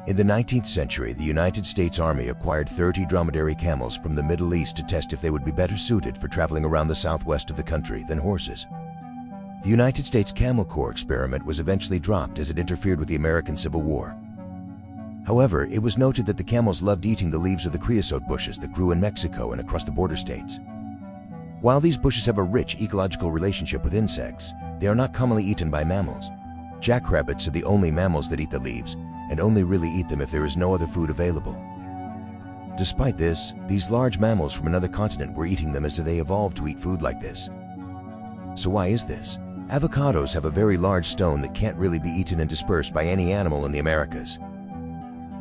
In the 19th century, the United States Army acquired 30 dromedary camels from the Middle East to test if they would be better suited for traveling around the southwest of the country than horses. The United States Camel Corps experiment was eventually dropped as it interfered with the American Civil War. However, it was noted that the camels loved eating the leaves of the creosote bushes that grew in Mexico and across the border states. While these bushes have a rich ecological relationship with insects, they are not commonly eaten by mammals. Jackrabbits are the only mammals that eat the leaves, and only really eat them if there is no other food available. Despite this, these large mammals from another continent were eating them as they evolved to eat food like this. So why is this? Avocados have a very large stone that can't really be eaten and dispersed by any animal in the Americas.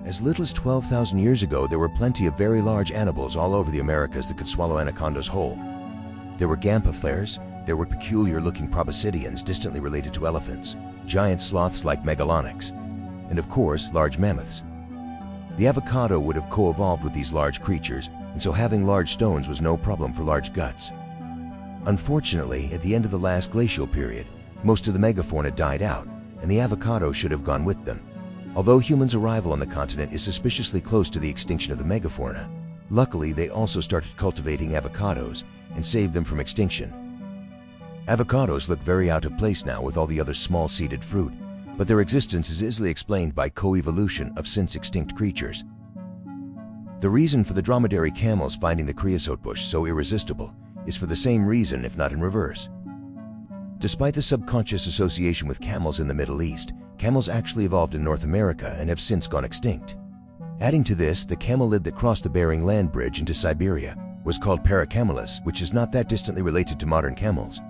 As little as 12,000 years ago, there were plenty of very large animals all over the Americas that could swallow anacondas whole. There were gampaflares, there were peculiar-looking proboscideans distantly related to elephants, giant sloths like megalonyx, and of course, large mammoths. The avocado would have co-evolved with these large creatures, and so having large stones was no problem for large guts. Unfortunately, at the end of the last glacial period, most of the megafauna died out, and the avocado should have gone with them. Although humans' arrival on the continent is suspiciously close to the extinction of the megafauna, luckily they also started cultivating avocados and saved them from extinction. Avocados look very out of place now with all the other small-seeded fruit, but their existence is easily explained by co-evolution of since-extinct creatures. The reason for the dromedary camels finding the creosote bush so irresistible is for the same reason, if not in reverse. Despite the subconscious association with camels in the Middle East, camels actually evolved in North America and have since gone extinct. Adding to this, the camelid that crossed the Bering Land Bridge into Siberia was called Paracamelus, which is not that distantly related to modern camels.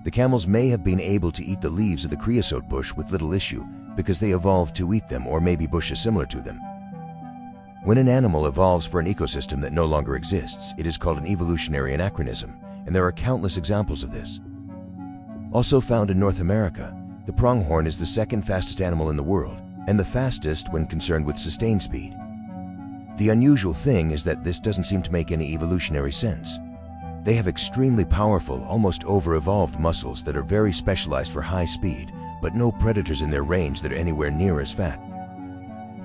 The camels may have been able to eat the leaves of the creosote bush with little issue because they evolved to eat them, or maybe bushes similar to them. When an animal evolves for an ecosystem that no longer exists, it is called an evolutionary anachronism, and there are countless examples of this. Also found in North America, the pronghorn is the second fastest animal in the world, and the fastest when concerned with sustained speed. The unusual thing is that this doesn't seem to make any evolutionary sense. They have extremely powerful, almost over-evolved muscles that are very specialized for high speed, but no predators in their range that are anywhere near as fat.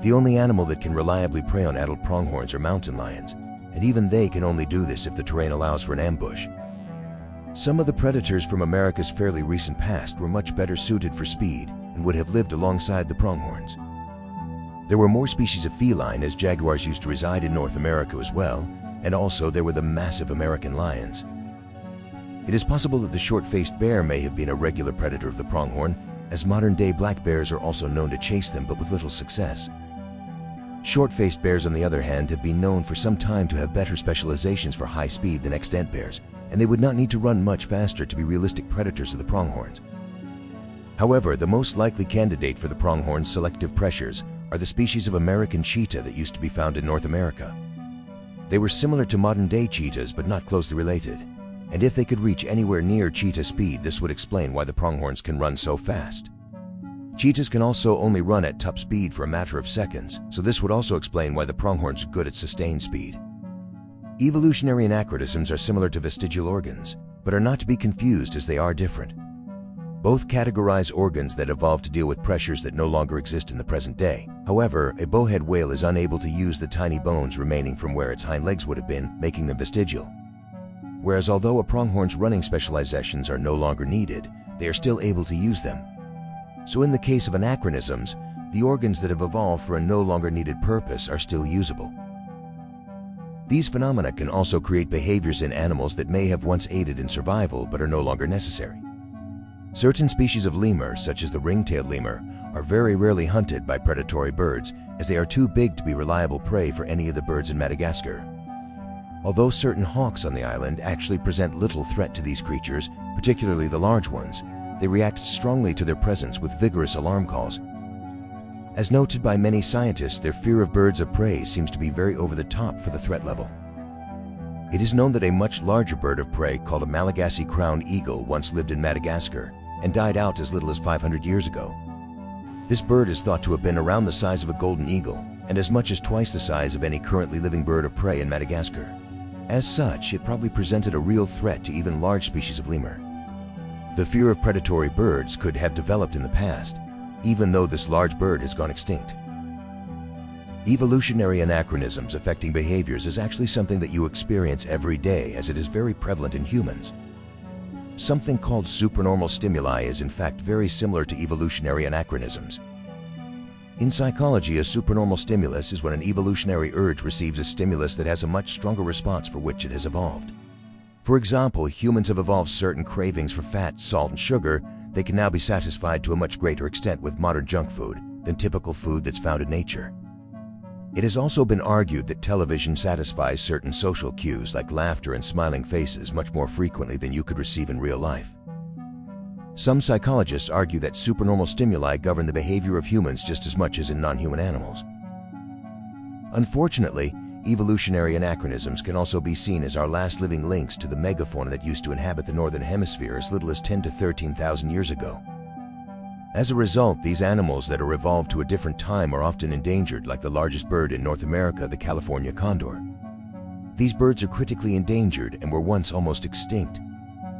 The only animal that can reliably prey on adult pronghorns are mountain lions, and even they can only do this if the terrain allows for an ambush. Some of the predators from America's fairly recent past were much better suited for speed and would have lived alongside the pronghorns. There were more species of feline, as jaguars used to reside in North America as well, and also there were the massive American lions. It is possible that the short-faced bear may have been a regular predator of the pronghorn, as modern-day black bears are also known to chase them, but with little success. Short-faced bears, on the other hand, have been known for some time to have better specializations for high speed than extant bears, and they would not need to run much faster to be realistic predators of the pronghorns. However, the most likely candidate for the pronghorn's selective pressures are the species of American cheetah that used to be found in North America. They were similar to modern-day cheetahs, but not closely related, and if they could reach anywhere near cheetah speed, this would explain why the pronghorns can run so fast. Cheetahs can also only run at top speed for a matter of seconds, so this would also explain why the pronghorns are good at sustained speed. Evolutionary anachronisms are similar to vestigial organs, but are not to be confused as they are different. Both categorize organs that evolved to deal with pressures that no longer exist in the present day. However, a bowhead whale is unable to use the tiny bones remaining from where its hind legs would have been, making them vestigial. Whereas although a pronghorn's running specializations are no longer needed, they are still able to use them. So in the case of anachronisms, the organs that have evolved for a no longer needed purpose are still usable. These phenomena can also create behaviors in animals that may have once aided in survival but are no longer necessary. Certain species of lemur, such as the ring-tailed lemur, are very rarely hunted by predatory birds as they are too big to be reliable prey for any of the birds in Madagascar. Although certain hawks on the island actually present little threat to these creatures, particularly the large ones, they react strongly to their presence with vigorous alarm calls. As noted by many scientists, their fear of birds of prey seems to be very over the top for the threat level. It is known that a much larger bird of prey called a Malagasy crowned eagle once lived in Madagascar and died out as little as 500 years ago. This bird is thought to have been around the size of a golden eagle and as much as twice the size of any currently living bird of prey in Madagascar. As such, it probably presented a real threat to even large species of lemur. The fear of predatory birds could have developed in the past, even though this large bird has gone extinct. Evolutionary anachronisms affecting behaviors is actually something that you experience every day, as it is very prevalent in humans. Something called supernormal stimuli is in fact very similar to evolutionary anachronisms. In psychology, a supernormal stimulus is when an evolutionary urge receives a stimulus that has a much stronger response for which it has evolved. For example, humans have evolved certain cravings for fat, salt, and sugar. They can now be satisfied to a much greater extent with modern junk food than typical food that's found in nature. It has also been argued that television satisfies certain social cues like laughter and smiling faces much more frequently than you could receive in real life. Some psychologists argue that supernormal stimuli govern the behavior of humans just as much as in non-human animals. Unfortunately, evolutionary anachronisms can also be seen as our last living links to the megafauna that used to inhabit the northern hemisphere as little as 10 to 13,000 years ago. As a result, these animals that are evolved to a different time are often endangered, like the largest bird in North America, the California condor. These birds are critically endangered and were once almost extinct.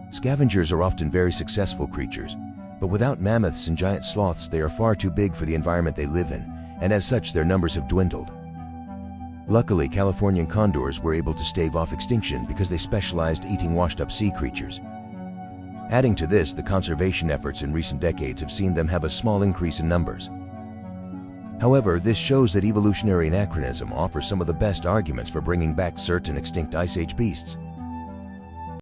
Scavengers are often very successful creatures, but without mammoths and giant sloths, they are far too big for the environment they live in, and as such their numbers have dwindled. Luckily, Californian condors were able to stave off extinction because they specialized eating washed-up sea creatures. Adding to this, the conservation efforts in recent decades have seen them have a small increase in numbers. However, this shows that evolutionary anachronism offers some of the best arguments for bringing back certain extinct Ice Age beasts.